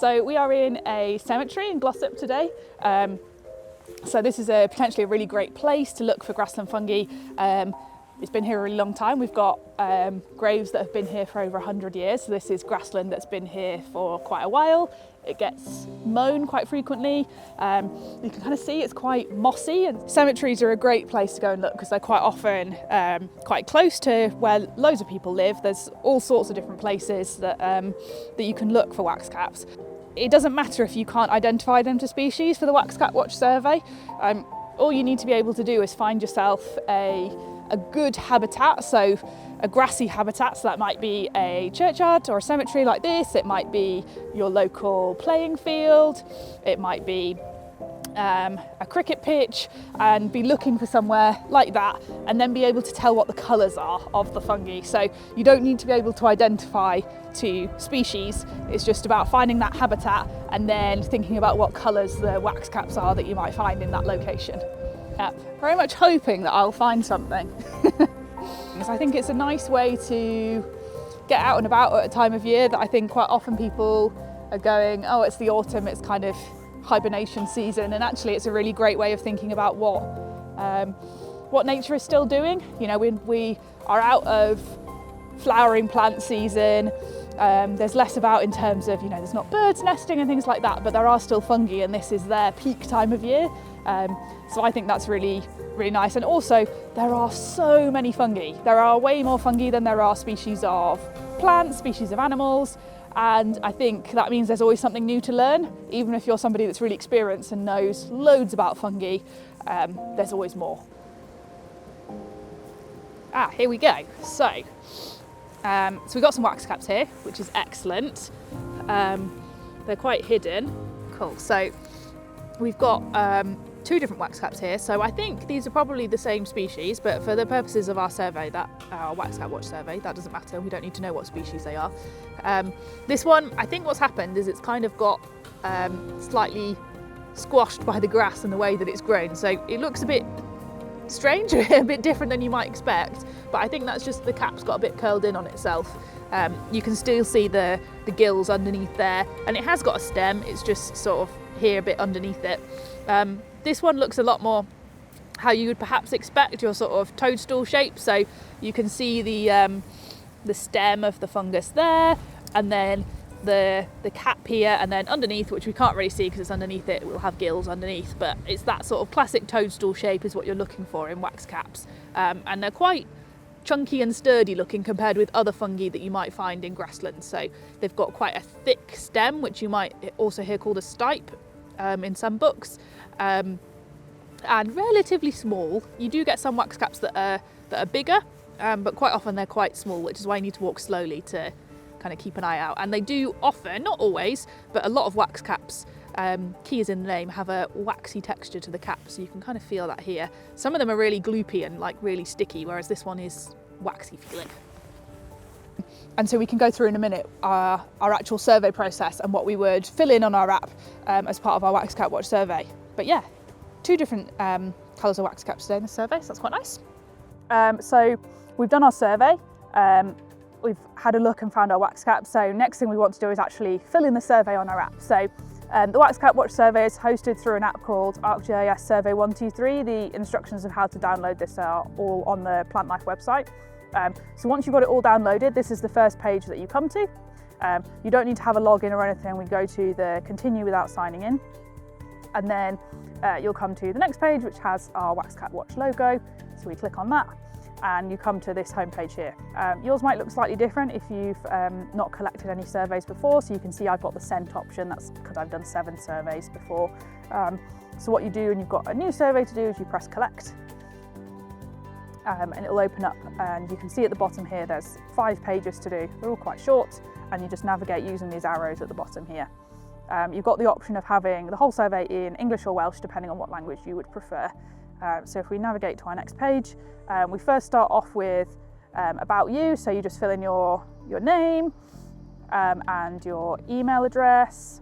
So we are in a cemetery in Glossop today. So this is potentially a really great place to look for grassland fungi. It's been here a really long time. We've got graves that have been here for over 100 years. So this is grassland that's been here for quite a while. It gets mown quite frequently. You can kind of see it's quite mossy, and cemeteries are a great place to go and look because they're quite often quite close to where loads of people live. There's all sorts of different places that you can look for waxcaps. It doesn't matter if you can't identify them to species for the Waxcap Watch survey. All you need to be able to do is find yourself a good habitat, so a grassy habitat, so that might be a churchyard or a cemetery like this, it might be your local playing field, it might be a cricket pitch, and be looking for somewhere like that and then be able to tell what the colours are of the fungi. So you don't need to be able to identify to species, it's just about finding that habitat and then thinking about what colours the waxcaps are that you might find in that location. Very much hoping that I'll find something. Because I think it's a nice way to get out and about at a time of year that I think quite often people are going, oh, it's the autumn, it's kind of hibernation season, and actually it's a really great way of thinking about what nature is still doing. You know, we are out of flowering plant season. There's less about in terms of, you know, there's not birds nesting and things like that, but there are still fungi, and this is their peak time of year. So I think that's really, really nice. And also, there are so many fungi. There are way more fungi than there are species of plants, species of animals. And I think that means there's always something new to learn. Even if you're somebody that's really experienced and knows loads about fungi, there's always more. Here we go. So we've got some waxcaps here, which is excellent. They're quite hidden. Cool. So we've got two different waxcaps here. So I think these are probably the same species, but for the purposes of our survey, our Waxcap Watch survey, that doesn't matter. We don't need to know what species they are. This one, I think what's happened is it's kind of got slightly squashed by the grass and the way that it's grown. So it looks a bit strange, a bit different than you might expect, but I think that's just the cap's got a bit curled in on itself. You can still see the gills underneath there, and it has got a stem, it's just sort of here a bit underneath it. This one looks a lot more how you would perhaps expect your sort of toadstool shape, so you can see the stem of the fungus there, and then the cap here, and then underneath, which we can't really see because it's underneath it, will have gills underneath, but it's that sort of classic toadstool shape is what you're looking for in wax caps. And they're quite chunky and sturdy looking compared with other fungi that you might find in grasslands. So they've got quite a thick stem, which you might also hear called a stipe in some books, and relatively small. You do get some wax caps that are bigger, but quite often they're quite small, which is why you need to walk slowly to kind of keep an eye out. And they do often, not always, but a lot of wax caps, key is in the name, have a waxy texture to the cap, so you can kind of feel that here. Some of them are really gloopy and like really sticky, whereas this one is waxy feeling. And so we can go through in a minute our actual survey process and what we would fill in on our app as part of our Waxcap Watch survey. But yeah, two different colours of wax caps today in the survey, so that's quite nice. So we've done our survey, we've had a look and found our wax cap, so next thing we want to do is actually fill in the survey on our app. So the Waxcap Watch survey is hosted through an app called ArcGIS Survey 123. The instructions of how to download this are all on the Plant Life website. So once you've got it all downloaded, this is the first page that you come to. You don't need to have a login or anything. We go to the continue without signing in, and then you'll come to the next page, which has our Waxcap Watch logo. So we click on that and you come to this homepage here. Yours might look slightly different if you've not collected any surveys before. So you can see I've got the sent option. That's because I've done 7 surveys before. So what you do when you've got a new survey to do is you press collect. And it'll open up, and you can see at the bottom here there's 5 pages to do. They're all quite short, and you just navigate using these arrows at the bottom here. You've got the option of having the whole survey in English or Welsh, depending on what language you would prefer. So if we navigate to our next page, we first start off with about you, so you just fill in your name and your email address.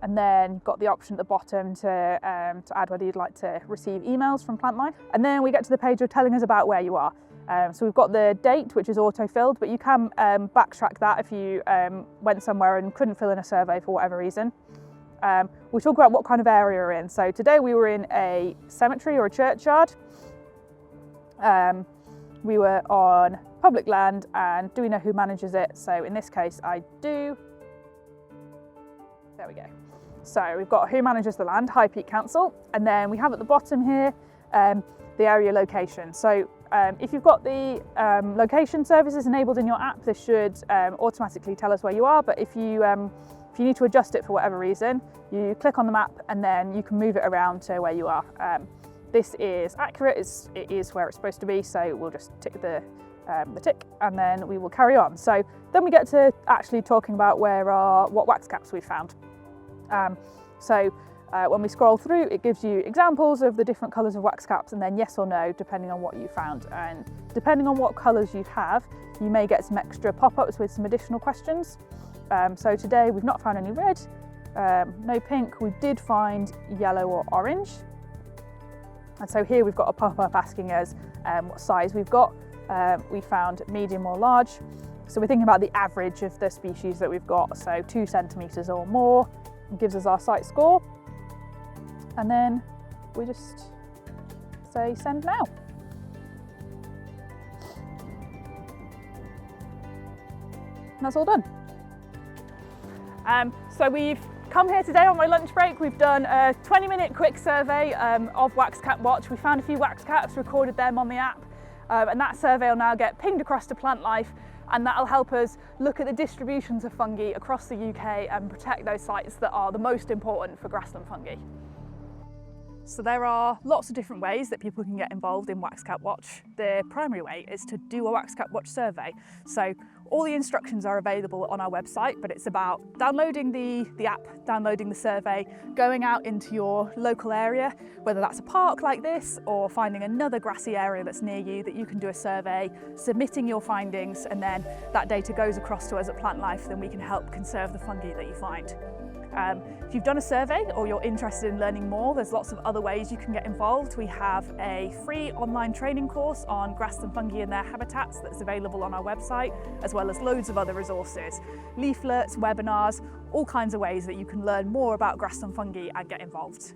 And then you've got the option at the bottom to add whether you'd like to receive emails from Plant Life. And then we get to the page of telling us about where you are. So we've got the date, which is auto-filled, but you can backtrack that if you went somewhere and couldn't fill in a survey for whatever reason. We'll talk about what kind of area we're in. So today we were in a cemetery or a churchyard. We were on public land, and do we know who manages it? So in this case, I do. There we go. So we've got who manages the land, High Peak Council, and then we have at the bottom here the area location. So if you've got the location services enabled in your app, this should automatically tell us where you are. But if you need to adjust it for whatever reason, you click on the map and then you can move it around to where you are. This is accurate, it is where it's supposed to be, so we'll just tick the tick and then we will carry on. So then we get to actually talking about what wax caps we found. When we scroll through, it gives you examples of the different colours of wax caps and then yes or no, depending on what you found. And depending on what colours you have, you may get some extra pop-ups with some additional questions. So today we've not found any red, no pink. We did find yellow or orange. And so here we've got a pop-up asking us what size we've got. We found medium or large. So we're thinking about the average of the species that we've got. So 2 centimetres or more gives us our site score. And then we just say send now. And that's all done. So we've come here today on my lunch break. We've done a 20-minute quick survey of Wax Cap Watch. We found a few wax caps, recorded them on the app, and that survey will now get pinged across to Plant Life, and that'll help us look at the distributions of fungi across the UK and protect those sites that are the most important for grassland fungi. So there are lots of different ways that people can get involved in Wax Cap Watch. The primary way is to do a Wax Cap Watch survey. So all the instructions are available on our website, but it's about downloading the app, downloading the survey, going out into your local area, whether that's a park like this or finding another grassy area that's near you that you can do a survey, submitting your findings, and then that data goes across to us at Plant Life, then we can help conserve the fungi that you find. If you've done a survey or you're interested in learning more, there's lots of other ways you can get involved. We have a free online training course on grassland fungi and their habitats that's available on our website, as well as loads of other resources, leaflets, webinars, all kinds of ways that you can learn more about grassland fungi and get involved.